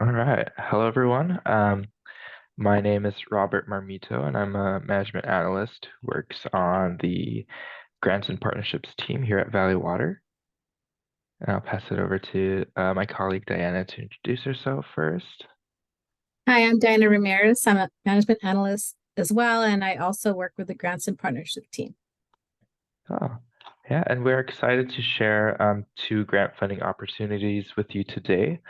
All right. Hello, everyone. My name is Robert Marmito, and I'm a management analyst who works on the grants and partnerships team here at Valley Water. And I'll pass it over to my colleague Diana to introduce herself first. Hi, I'm Diana Ramirez. I'm a management analyst as well, and I also work with the grants and partnership team. Oh, yeah, and we're excited to share two grant funding opportunities with you today.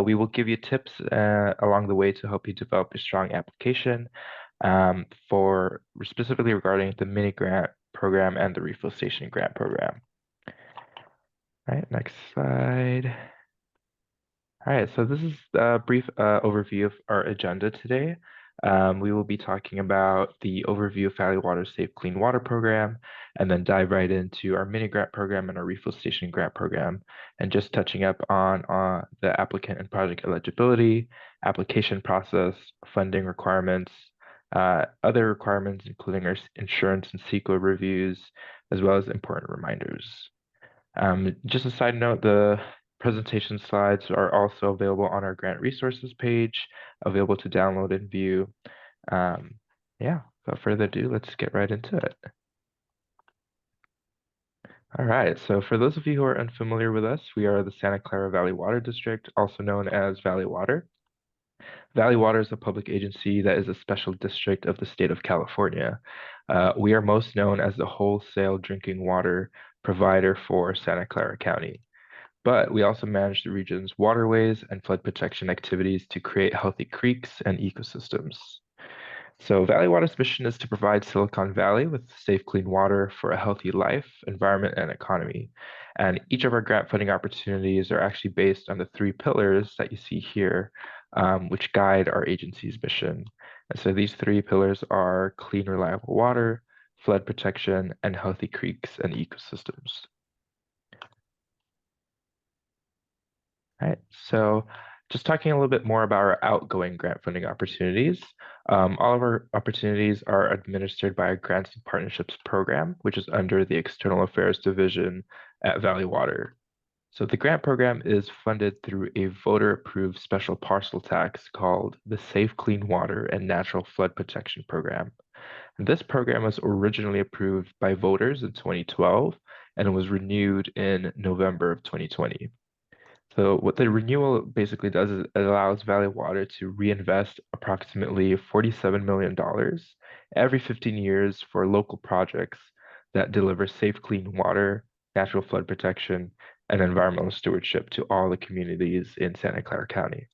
We will give you tips along the way to help you develop a strong application for specifically regarding the mini grant program and the refill station grant program. All right, next slide. All right, so this is a brief overview of our agenda today. We will be talking about the overview of Valley Water's Safe Clean Water program, and then dive right into our mini grant program and our refill station grant program, and just touching up on the applicant and project eligibility, application process, funding requirements, other requirements, including our insurance and CEQA reviews, as well as important reminders. Just a side note, the presentation slides are also available on our grant resources page, available to download and view. Um, yeah, without further ado, let's get right into it. All right, so for those of you who are unfamiliar with us, we are the Santa Clara Valley Water District, also known as Valley Water. Valley Water is a public agency that is a special district of the state of California. We are most known as the wholesale drinking water provider for Santa Clara County. But we also manage the region's waterways and flood protection activities to create healthy creeks and ecosystems. So Valley Water's mission is to provide Silicon Valley with safe, clean water for a healthy life, environment, and economy. And each of our grant funding opportunities are actually based on the three pillars that you see here, which guide our agency's mission. And so these three pillars are clean, reliable water, flood protection, and healthy creeks and ecosystems. All right, so just talking a little bit more about our outgoing grant funding opportunities. All of our opportunities are administered by our Grants and Partnerships program, which is under the External Affairs Division at Valley Water. So the grant program is funded through a voter-approved special parcel tax called the Safe Clean Water and Natural Flood Protection Program. And this program was originally approved by voters in 2012, and it was renewed in November of 2020. So what the renewal basically does is it allows Valley Water to reinvest approximately $47 million every 15 years for local projects that deliver safe, clean water, natural flood protection, and environmental stewardship to all the communities in Santa Clara County.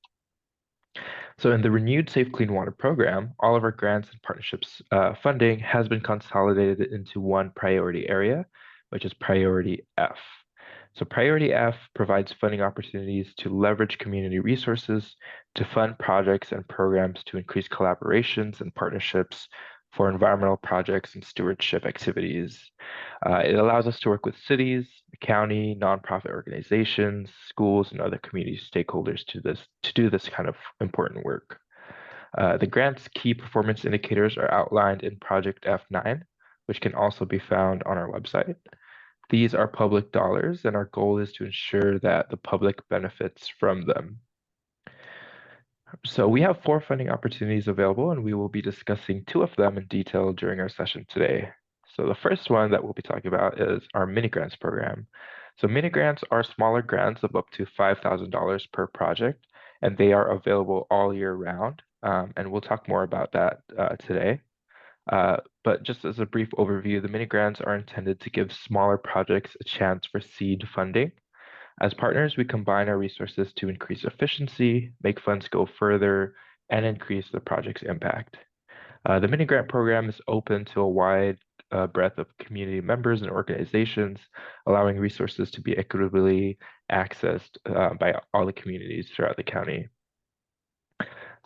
So in the renewed Safe Clean Water program, all of our grants and partnerships funding has been consolidated into one priority area, which is Priority F. So Priority F provides funding opportunities to leverage community resources to fund projects and programs to increase collaborations and partnerships for environmental projects and stewardship activities. It allows us to work with cities, the county, nonprofit organizations, schools, and other community stakeholders to do this kind of important work. The grant's key performance indicators are outlined in Project F9, which can also be found on our website. These are public dollars, and our goal is to ensure that the public benefits from them. So we have four funding opportunities available, and we will be discussing two of them in detail during our session today. So the first one that we'll be talking about is our mini grants program. So mini grants are smaller grants of up to $5,000 per project, and they are available all year round. And we'll talk more about that today. But just as a brief overview, the mini grants are intended to give smaller projects a chance for seed funding. As partners, we combine our resources to increase efficiency, make funds go further, and increase the project's impact. The mini grant program is open to a wide breadth of community members and organizations, allowing resources to be equitably accessed by all the communities throughout the county.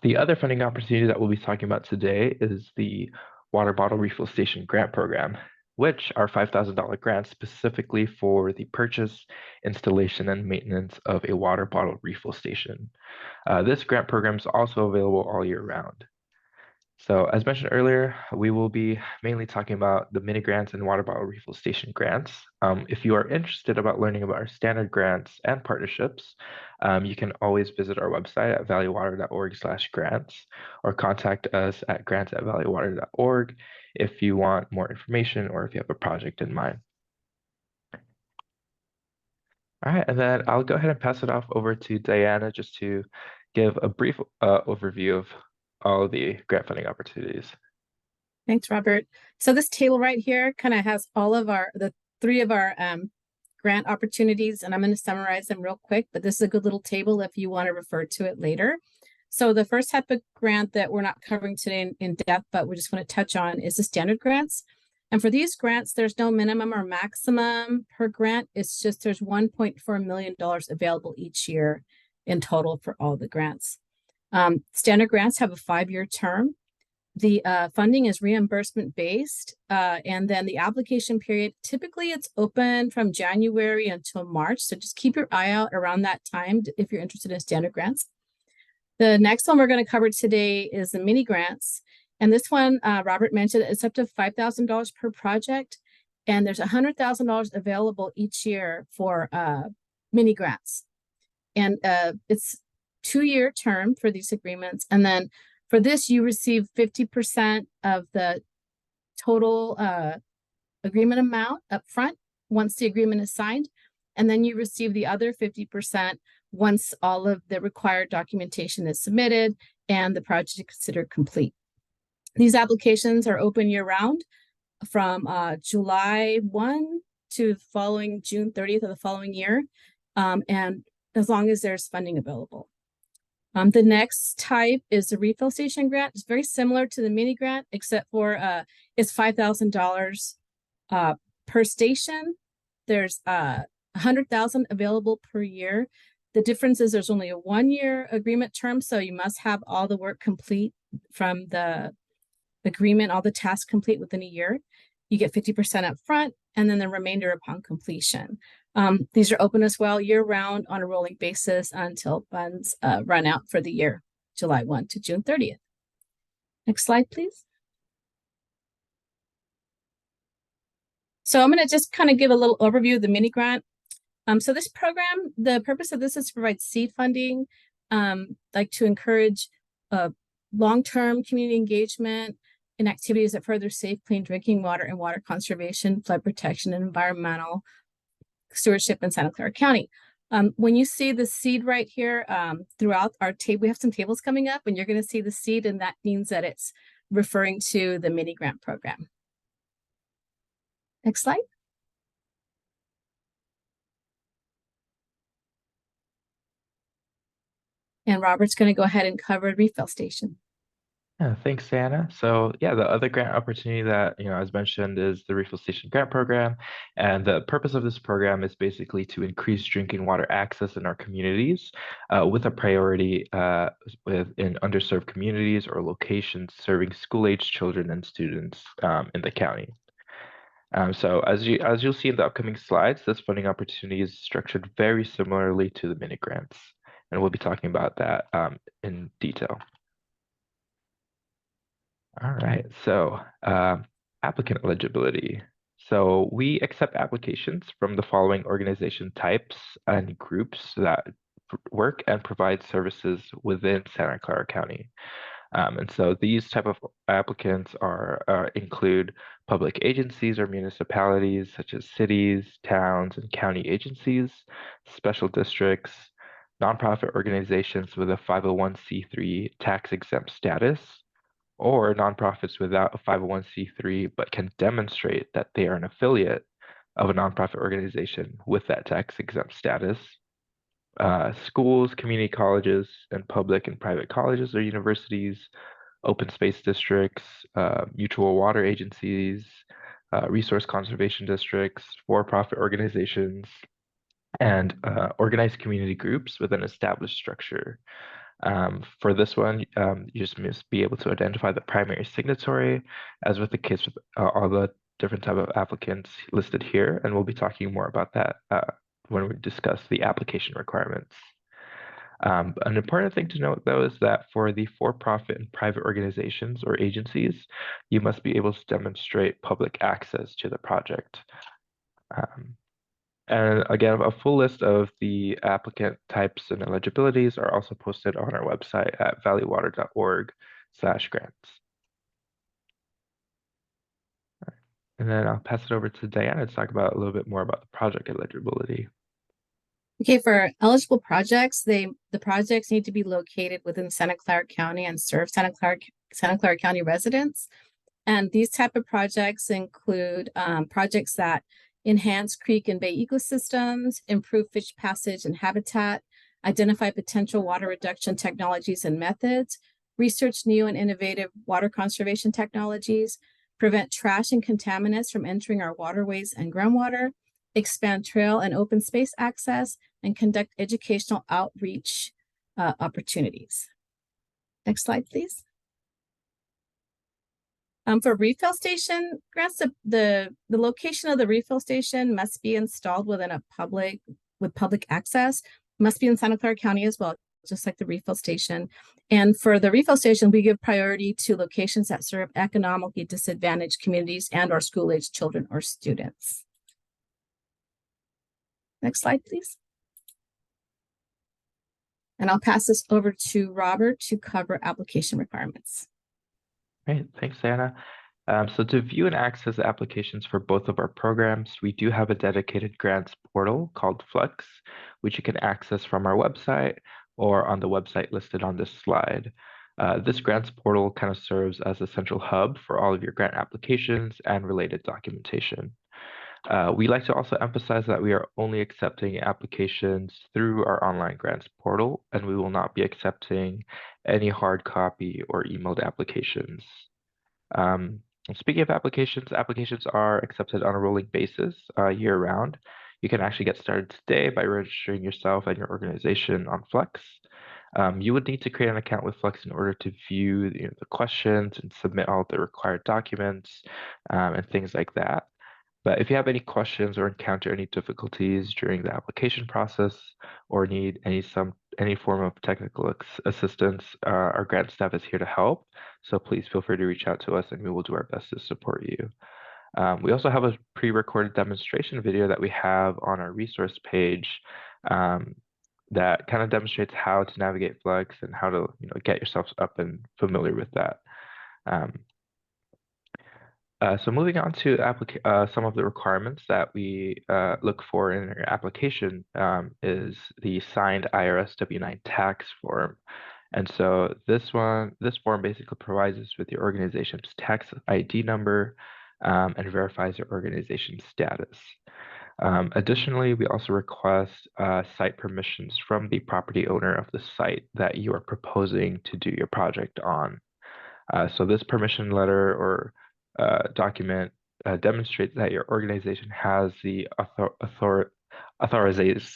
The other funding opportunity that we'll be talking about today is the Water Bottle Refill Station Grant Program, which are $5,000 grants specifically for the purchase, installation, and maintenance of a water bottle refill station. This grant program is also available all year round. So as mentioned earlier, we will be mainly talking about the mini grants and water bottle refill station grants. If you are interested about learning about our standard grants and partnerships, You can always visit our website at valleywater.org/grants or contact us at grants@valleywater.org if you want more information or if you have a project in mind. All right, and then I'll go ahead and pass it off over to Diana just to give a brief overview of all of the grant funding opportunities. Thanks, Robert. So this table right here kind of has all of the three of our grant opportunities, and I'm going to summarize them real quick, but this is a good little table if you want to refer to it later. So the first type of grant that we're not covering today in depth, but we just want to touch on is the standard grants. And for these grants, there's no minimum or maximum per grant. It's just there's $1.4 million available each year in total for all the grants. Standard grants have a 5-year term. The funding is reimbursement based, and then the application period, typically it's open from January until March. So just keep your eye out around that time if you're interested in standard grants. The next one we're going to cover today is the mini grants. And this one, Robert mentioned, it's up to $5,000 per project. And there's $100,000 available each year for mini grants. And it's 2-year term for these agreements. And then for this, you receive 50% of the total agreement amount up front once the agreement is signed. And then you receive the other 50% once all of the required documentation is submitted and the project is considered complete. These applications are open year-round from July 1 to following June 30th of the following year, and as long as there's funding available. The next type is the refill station grant. It's very similar to the mini grant, except for it's $5,000 per station. There's $100,000 available per year. The difference is there's only a 1-year agreement term, so you must have all the work complete from the agreement, all the tasks complete within a year. You get 50% up front, and then the remainder upon completion. These are open as well year-round on a rolling basis until funds run out for the year, July 1 to June 30th. Next slide, please. So I'm going to just kind of give a little overview of the mini grant. So this program, the purpose of this is to provide seed funding, like to encourage long-term community engagement in activities that further safe, clean drinking water and water conservation, flood protection, and environmental stewardship in Santa Clara County. When you see the seed right here throughout our table, we have some tables coming up, and you're going to see the seed, and that means that it's referring to the mini grant program. Next slide. And Robert's going to go ahead and cover refill station. Yeah, thanks, Anna. So yeah, the other grant opportunity that, as mentioned, is the Refill Station Grant Program. And the purpose of this program is basically to increase drinking water access in our communities with a priority in underserved communities or locations serving school-age children and students in the county. So as you'll see in the upcoming slides, this funding opportunity is structured very similarly to the mini grants. And we'll be talking about that in detail. All right, so applicant eligibility. So we accept applications from the following organization types and groups that work and provide services within Santa Clara County. And so these type of applicants include public agencies or municipalities such as cities, towns, and county agencies, special districts, nonprofit organizations with a 501c3 tax-exempt status, or nonprofits without a 501c3 but can demonstrate that they are an affiliate of a nonprofit organization with that tax-exempt status. Schools, community colleges, and public and private colleges or universities, open space districts, mutual water agencies, resource conservation districts, for-profit organizations, and organized community groups with an established structure. For this one, you just must be able to identify the primary signatory, as with the case with all the different type of applicants listed here, and we'll be talking more about that when we discuss the application requirements. An important thing to note, though, is that for the for-profit and private organizations or agencies, you must be able to demonstrate public access to the project. And again, a full list of the applicant types and eligibilities are also posted on our website at valleywater.org/grants. And then I'll pass it over to Diana to talk about a little bit more about the project eligibility. Okay, for eligible projects, the projects need to be located within Santa Clara County and serve Santa Clara County residents. And these type of projects include projects that enhance creek and bay ecosystems, improve fish passage and habitat, identify potential water reduction technologies and methods, research new and innovative water conservation technologies, prevent trash and contaminants from entering our waterways and groundwater, expand trail and open space access, and conduct educational outreach opportunities. Next slide, please. For refill station grants, the location of the refill station must be installed within with public access, must be in Santa Clara County as well, just like the refill station. And for the refill station, we give priority to locations that serve economically disadvantaged communities and or school-aged children or students. Next slide, please. And I'll pass this over to Robert to cover application requirements. Great, thanks, Anna. So to view and access applications for both of our programs, we do have a dedicated grants portal called Flex, which you can access from our website or on the website listed on this slide. This grants portal kind of serves as a central hub for all of your grant applications and related documentation. We like to also emphasize that we are only accepting applications through our online grants portal, and we will not be accepting any hard copy or emailed applications. Speaking of applications, applications are accepted on a rolling basis year-round. You can actually get started today by registering yourself and your organization on Flex. You would need to create an account with Flex in order to view the questions and submit all the required documents and things like that. But if you have any questions or encounter any difficulties during the application process or need any form of technical assistance, our grant staff is here to help. So please feel free to reach out to us and we will do our best to support you. We also have a pre-recorded demonstration video that we have on our resource page that kind of demonstrates how to navigate Flex and how to get yourself up and familiar with that. So moving on to some of the requirements that we look for in your application is the signed IRS W-9 tax form. And so this form basically provides us with your organization's tax ID number and verifies your organization's status. Additionally, we also request site permissions from the property owner of the site that you are proposing to do your project on. So this permission letter or document demonstrates that your organization has the authorization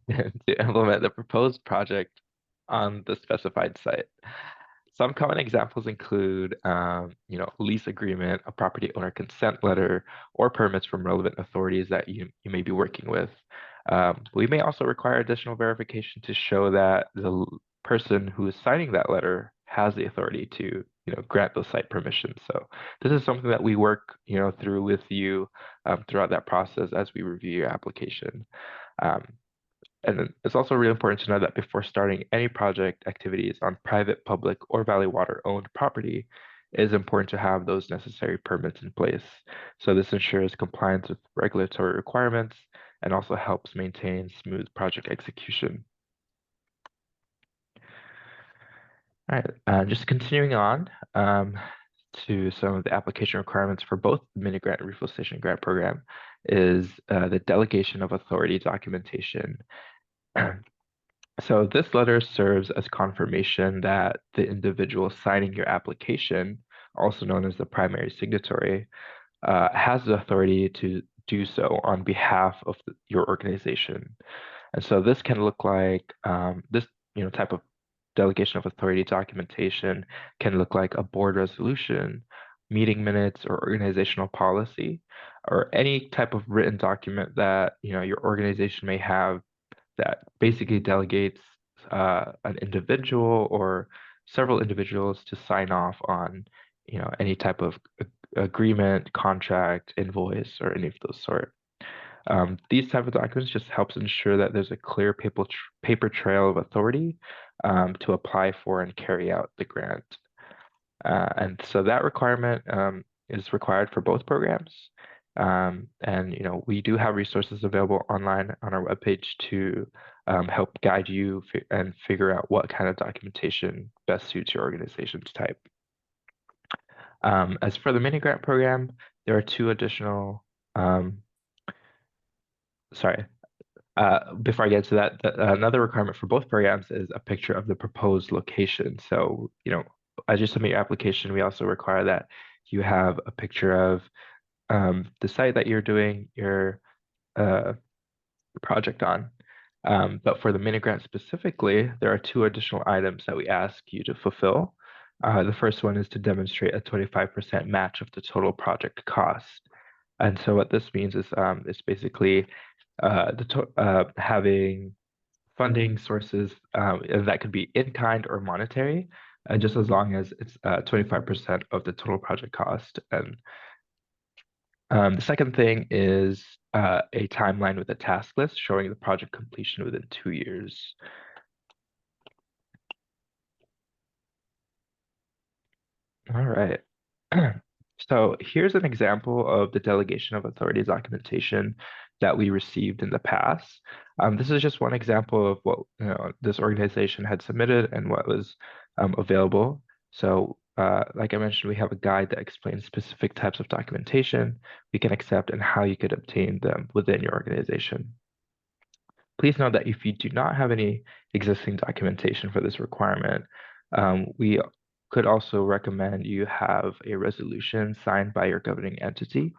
to implement the proposed project on the specified site. Some common examples include, lease agreement, a property owner consent letter, or permits from relevant authorities that you may be working with. We may also require additional verification to show that the person who is signing that letter has the authority to grant those site permissions. So this is something that we work through with you throughout that process as we review your application. And then it's also really important to know that before starting any project activities on private, public, or Valley Water owned property, it is important to have those necessary permits in place. So this ensures compliance with regulatory requirements and also helps maintain smooth project execution. All right, just continuing on to some of the application requirements for both the mini grant and refill station grant program is the delegation of authority documentation. So this letter serves as confirmation that the individual signing your application, also known as the primary signatory, has the authority to do so on behalf of your organization. And so this can look like this type of delegation of authority documentation can look like a board resolution, meeting minutes, or organizational policy, or any type of written document that your organization may have that basically delegates an individual or several individuals to sign off on any type of agreement, contract, invoice, or any of those sort. These type of documents just helps ensure that there's a clear paper trail of authority to apply for and carry out the grant. And so that requirement is required for both programs. And we do have resources available online on our webpage to help guide you and figure out what kind of documentation best suits your organization's type. As for the mini grant program, there are two additional, before I get to that, another requirement for both programs is a picture of the proposed location. So, as you submit your application, we also require that you have a picture of the site that you're doing your project on. But for the mini grant specifically, there are two additional items that we ask you to fulfill. The first one is to demonstrate a 25% match of the total project cost. And so what this means is it's basically having funding sources that could be in kind or monetary, just as long as it's 25% of the total project cost. And the second thing is a timeline with a task list showing the project completion within 2 years. All right. So here's an example of the delegation of authority documentation that we received in the past. This is just one example of what this organization had submitted and what was available. So like I mentioned, we have a guide that explains specific types of documentation we can accept and how you could obtain them within your organization. Please note that if you do not have any existing documentation for this requirement, we could also recommend you have a resolution signed by your governing entity.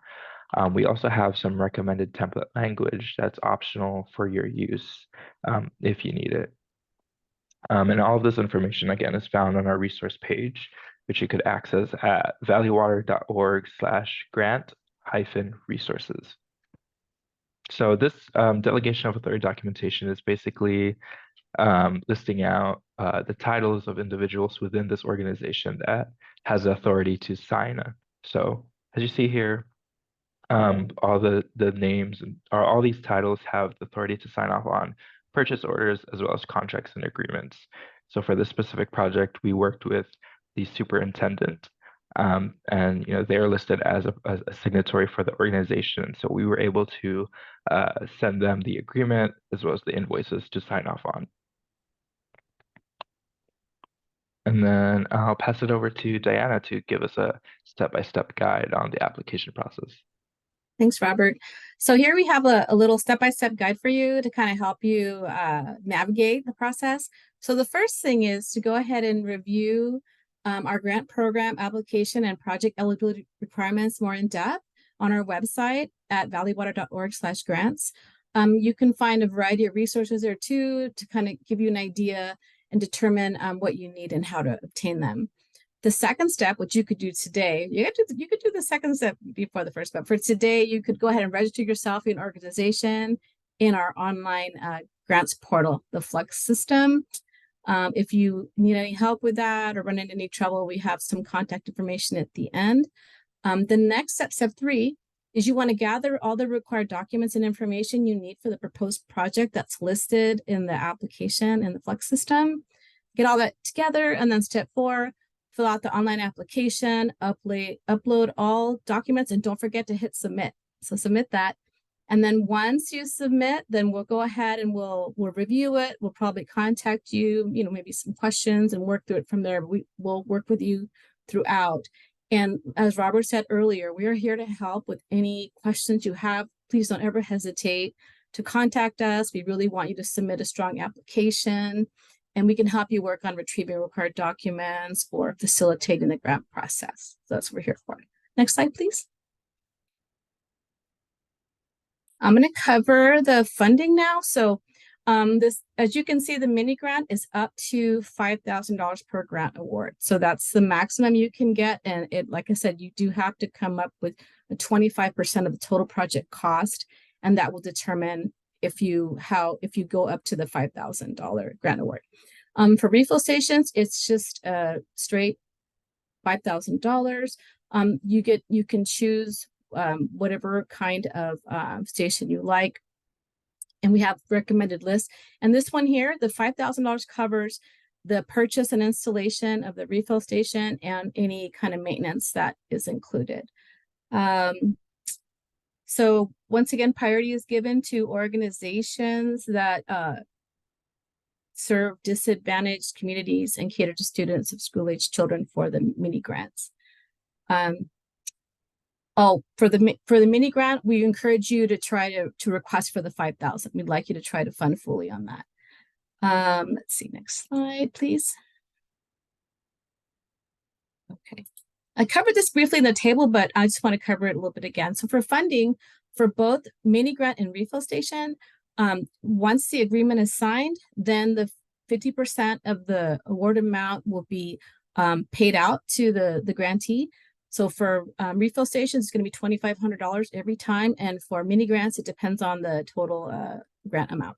We also have some recommended template language that's optional for your use if you need it. And all of this information, again, is found on our resource page, which you could access at valleywater.org/grant-resources. So this delegation of authority documentation is basically listing out the titles of individuals within this organization that has the authority to sign. So as you see here, all the names or all these titles have the authority to sign off on purchase orders as well as contracts and agreements. So for this specific project, we worked with the superintendent, and they are listed as a signatory for the organization. So we were able to send them the agreement as well as the invoices to sign off on. And then I'll pass it over to Diana to give us a step-by-step guide on the application process. Thanks, Robert. So here we have a little step-by-step guide for you to kind of help you navigate the process. So the first thing is to go ahead and review our grant program application and project eligibility requirements more in depth on our website at valleywater.org/grants. You can find a variety of resources there too to kind of give you an idea and determine what you need and how to obtain them. The second step, which you could do today, you could do the second step before the first, but for today, you could go ahead and register yourself in an organization in our online grants portal, the Flux system. If you need any help with that or run into any trouble, we have some contact information at the end. The next step, step 3, is you want to gather all the required documents and information you need for the proposed project that's listed in the application in the Flux system. Get all that together, and then step 4, fill out the online application, upload all documents, and don't forget to hit submit. So submit that. And then once you submit, then we'll go ahead and we'll review it. We'll probably contact you, maybe some questions and work through it from there. We'll work with you throughout. And as Robert said earlier, we are here to help with any questions you have. Please don't ever hesitate to contact us. We really want you to submit a strong application, and we can help you work on retrieving required documents or facilitating the grant process. So that's what we're here for. Next slide, please. I'm going to cover the funding now. So this, as you can see, the mini grant is up to $5,000 per grant award. So that's the maximum you can get. And like I said, you do have to come up with a 25% of the total project cost, and that will determine if you go up to the $5,000 grant award. For refill stations, it's just straight $5,000. You can choose whatever kind of station you like. And we have recommended lists. And this one here, the $5,000 covers the purchase and installation of the refill station and any kind of maintenance that is included. So once again, priority is given to organizations that serve disadvantaged communities and cater to students of school-age children for the mini grants. For the mini grant, we encourage you to try to request for the 5,000. We'd like you to try to fund fully on that. Let's see, next slide, please. Okay. I covered this briefly in the table, but I just want to cover it a little bit again. So for funding for both mini grant and refill station, once the agreement is signed, then the 50% of the award amount will be paid out to the grantee. So for refill stations, it's going to be $2,500 every time. And for mini grants, it depends on the total grant amount.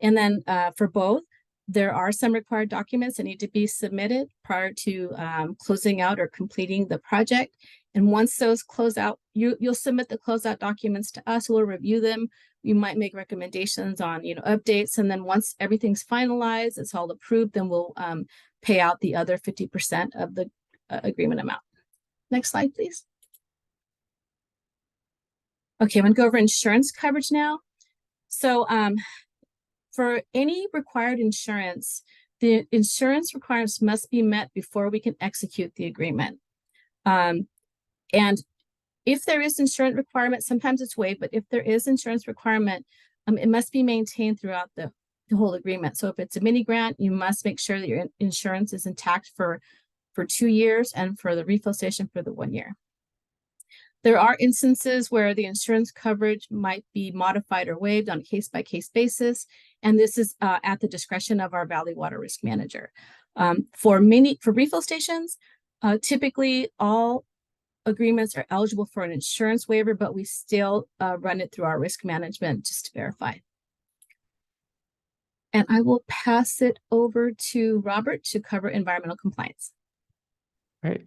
And then for both, there are some required documents that need to be submitted prior to closing out or completing the project. And once those close out, you'll submit the closeout documents to us. We'll review them. We might make recommendations on updates. And then once everything's finalized, it's all approved, then we'll pay out the other 50% of the agreement amount. Next slide, please. Okay, I'm going to go over insurance coverage now. So for any required insurance, the insurance requirements must be met before we can execute the agreement. And if there is insurance requirement, sometimes it's waived, but if there is insurance requirement, it must be maintained throughout the whole agreement. So if it's a mini grant, you must make sure that your insurance is intact for 2 years and for the refill station for the 1 year. There are instances where the insurance coverage might be modified or waived on a case-by-case basis, and this is at the discretion of our Valley Water Risk Manager. For refill stations, typically all agreements are eligible for an insurance waiver, but we still run it through our risk management just to verify. And I will pass it over to Robert to cover environmental compliance. Great.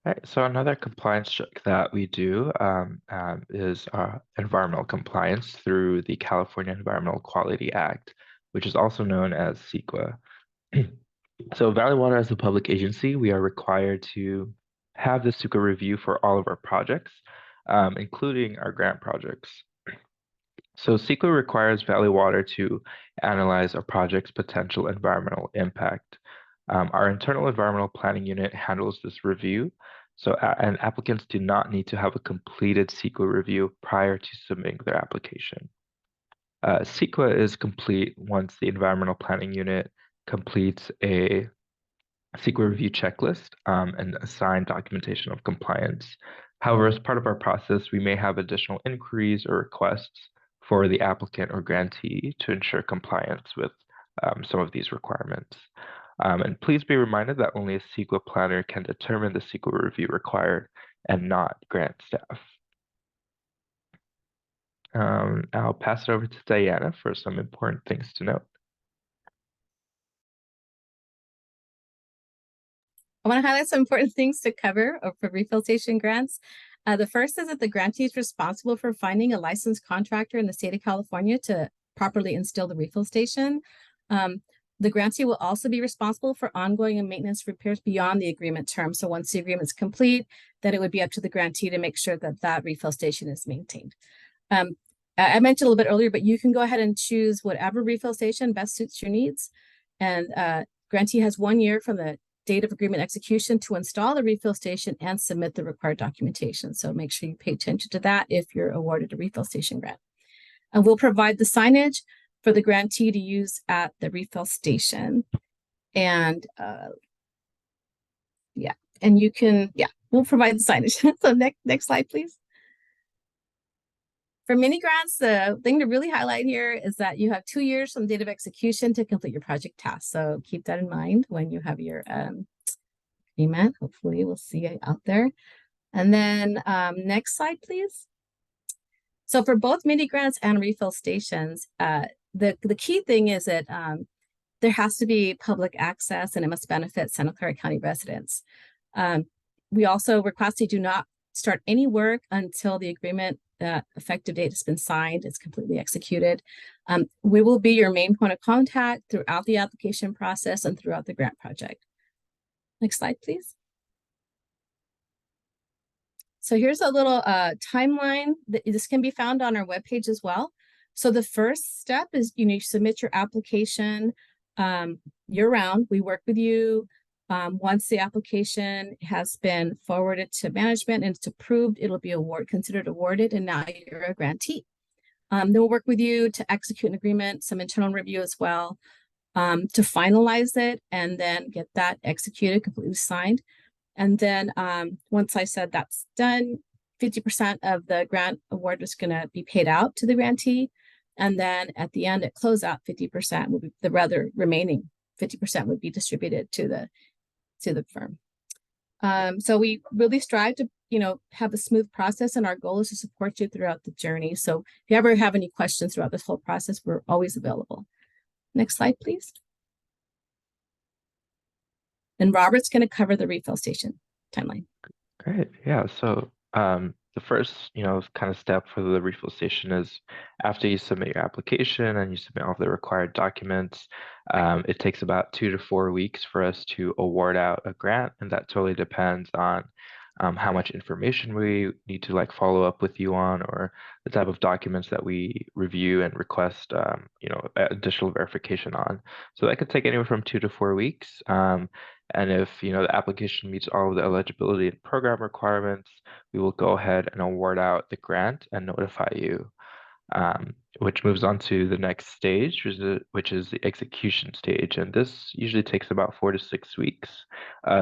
All right, so another compliance check that we do is environmental compliance through the California Environmental Quality Act, which is also known as CEQA. So Valley Water, as a public agency, we are required to have the CEQA review for all of our projects, including our grant projects. So CEQA requires Valley Water to analyze a project's potential environmental impact. Our internal environmental planning unit handles this review, and applicants do not need to have a completed CEQA review prior to submitting their application. CEQA is complete once the environmental planning unit completes a CEQA review checklist and assigned documentation of compliance. However, as part of our process, we may have additional inquiries or requests for the applicant or grantee to ensure compliance with some of these requirements. And please be reminded that only a CEQA planner can determine the CEQA review required and not grant staff. I'll pass it over to Diana for some important things to note. I want to highlight some important things to cover for refill station grants. The first is that the grantee is responsible for finding a licensed contractor in the state of California to properly install the refill station. The grantee will also be responsible for ongoing and maintenance repairs beyond the agreement term. So once the agreement is complete, then it would be up to the grantee to make sure that that refill station is maintained. I mentioned a little bit earlier, but you can go ahead and choose whatever refill station best suits your needs. And grantee has 1 year from the date of agreement execution to install the refill station and submit the required documentation. So make sure you pay attention to that if you're awarded a refill station grant. And we'll provide the signage for the grantee to use at the refill station. And we'll provide the signage. So next slide, please. For mini grants, the thing to really highlight here is that you have 2 years from the date of execution to complete your project task. So keep that in mind when you have your agreement. Hopefully we'll see it out there. And then next slide, please. So for both mini grants and refill stations, the key thing is that there has to be public access and it must benefit Santa Clara County residents. we also request you do not start any work until the agreement effective date has been signed, it's completely executed. We will be your main point of contact throughout the application process and throughout the grant project. Next slide, please. So here's a little timeline. This can be found on our webpage as well. So the first step is you submit your application year-round. We work with you. Once the application has been forwarded to management and it's approved, it'll be considered awarded, and now you're a grantee. Then we'll work with you to execute an agreement, some internal review as well, to finalize it, and then get that executed, completely signed. And then once I said that's done, 50% of the grant award is going to be paid out to the grantee. And then at the end, at closeout, 50% will be remaining 50% would be distributed to the firm. So we really strive to, have a smooth process, and our goal is to support you throughout the journey. So if you ever have any questions throughout this whole process, we're always available. Next slide, please. And Robert's going to cover the refill station timeline. Great. Yeah. So the first, kind of step for the refill station is after you submit your application and you submit all the required documents, it takes about 2 to 4 weeks for us to award out a grant, and that totally depends on how much information we need to follow up with you on, or the type of documents that we review and request, additional verification on. So that could take anywhere from 2 to 4 weeks. And if the application meets all of the eligibility and program requirements, we will go ahead and award out the grant and notify you, which moves on to the next stage, which is the execution stage. And this usually takes about 4 to 6 weeks.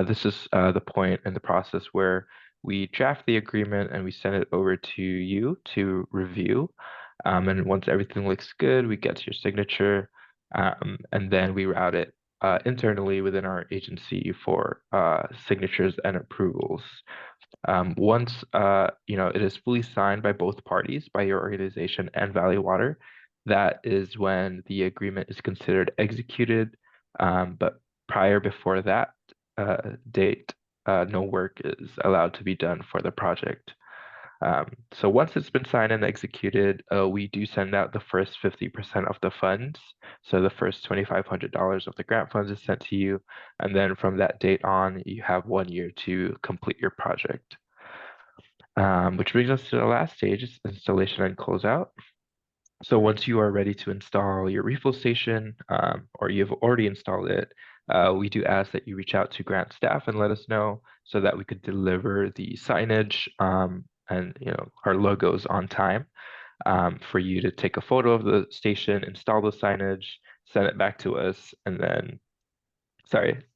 This is the point in the process where we draft the agreement and we send it over to you to review. And once everything looks good, we get to your signature, and then we route it internally within our agency for signatures and approvals. Once it is fully signed by both parties, by your organization and Valley Water, that is when the agreement is considered executed. But before that date, no work is allowed to be done for the project. So once it's been signed and executed, we do send out the first 50% of the funds. So the first $2,500 of the grant funds is sent to you. And then from that date on, you have 1 year to complete your project. Which brings us to the last stage, installation and closeout. So once you are ready to install your refill station, or you've already installed it, we do ask that you reach out to grant staff and let us know so that we could deliver the signage and our logos on time, for you to take a photo of the station, install the signage, send it back to us, and then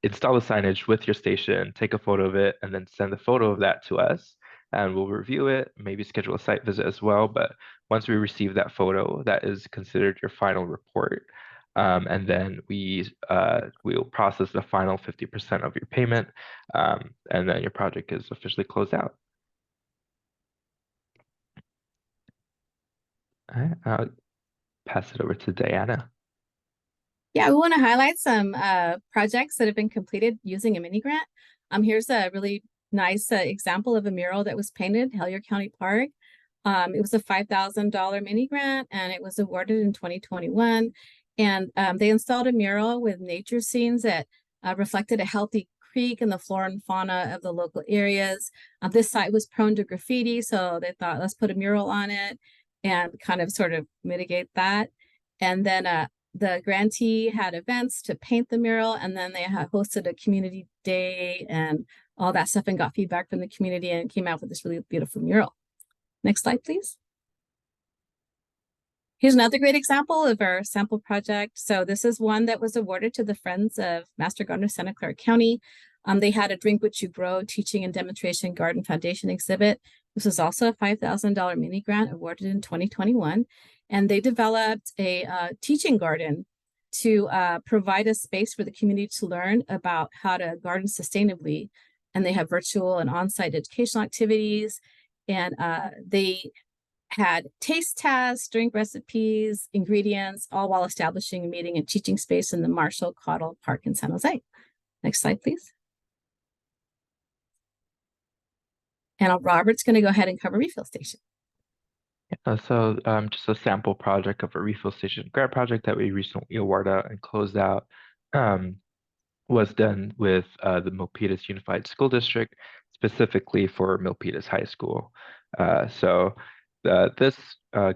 install the signage with your station, take a photo of it, and then send the photo of that to us, and we'll review it, maybe schedule a site visit as well. But once we receive that photo, that is considered your final report. And then we'll process the final 50% of your payment, and then your project is officially closed out. All right, I'll pass it over to Diana. Yeah, we want to highlight some projects that have been completed using a mini grant. Here's a really nice example of a mural that was painted, Hellier County Park. It was a $5,000 mini grant, and it was awarded in 2021. And they installed a mural with nature scenes that reflected a healthy creek and the flora and fauna of the local areas. This site was prone to graffiti, so they thought, let's put a mural on it and kind of sort of mitigate that. And then the grantee had events to paint the mural, and then they had hosted a community day and all that stuff, and got feedback from the community, and came out with this really beautiful mural. Next slide, please. Here's another great example of our sample project. So this is one that was awarded to the Friends of Master Gardener Santa Clara County. They had a Drink What You Grow teaching and demonstration garden foundation exhibit. This was also a $5,000 mini grant awarded in 2021. And they developed a teaching garden to provide a space for the community to learn about how to garden sustainably. And they have virtual and on-site educational activities. And they had taste tests, drink recipes, ingredients, all while establishing a meeting and teaching space in the Marshall Cottle Park in San Jose. Next slide, please. And Robert's going to go ahead and cover refill station. Just a sample project of a refill station grant project that we recently awarded and closed out. Um, was done with the Milpitas Unified School District, specifically for Milpitas High School. This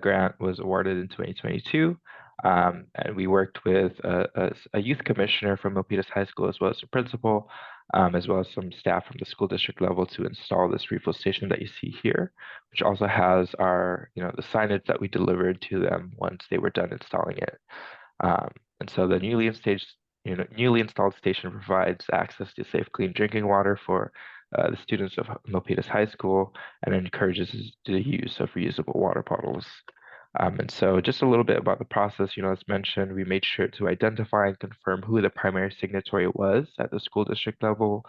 grant was awarded in 2022, and we worked with a youth commissioner from Milpitas High School as well as a principal, as well as some staff from the school district level to install this refill station that you see here, which also has the signage that we delivered to them once they were done installing it. Um, and so the newly installed station provides access to safe, clean drinking water for the students of Milpitas High School and encourages the use of reusable water bottles. And so just a little bit about the process, as mentioned, we made sure to identify and confirm who the primary signatory was at the school district level.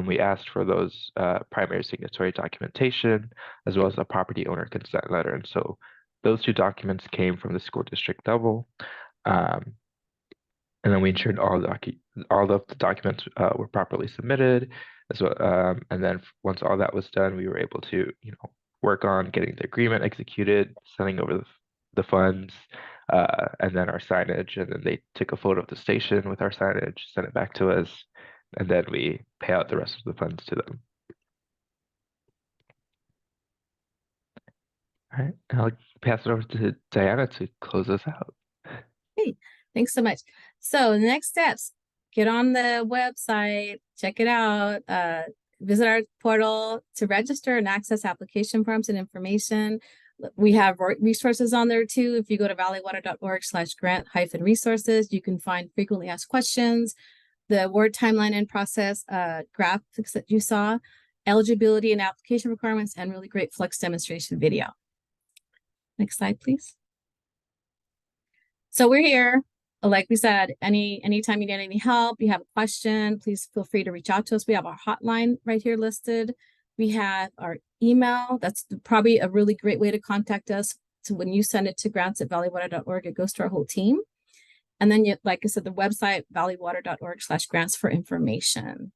We asked for those primary signatory documentation as well as a property owner consent letter. And so those two documents came from the school district level. Um, and then we ensured all of the documents were properly submitted as well. And then once all that was done, we were able to, work on getting the agreement executed, sending over the funds, and then our signage. And then they took a photo of the station with our signage, sent it back to us, and then we pay out the rest of the funds to them. All right, and I'll pass it over to Diana to close us out. Hey, thanks so much. So the next steps, get on the website, check it out, visit our portal to register and access application forms and information. We have resources on there too. If you go to valleywater.org/grant-resources, you can find frequently asked questions, the award timeline and process, graphics that you saw, eligibility and application requirements, and really great Flex demonstration video. Next slide, please. So we're here. Like we said, anytime you need any help, you have a question, please feel free to reach out to us. We have our hotline right here listed. We have our email. That's probably a really great way to contact us. So when you send it to grants@valleywater.org, it goes to our whole team. And then, like I said, the website, valleywater.org/grants for information.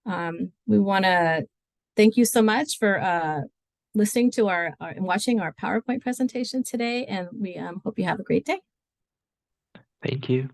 We want to thank you so much for listening to and watching our PowerPoint presentation today. And we hope you have a great day. Thank you.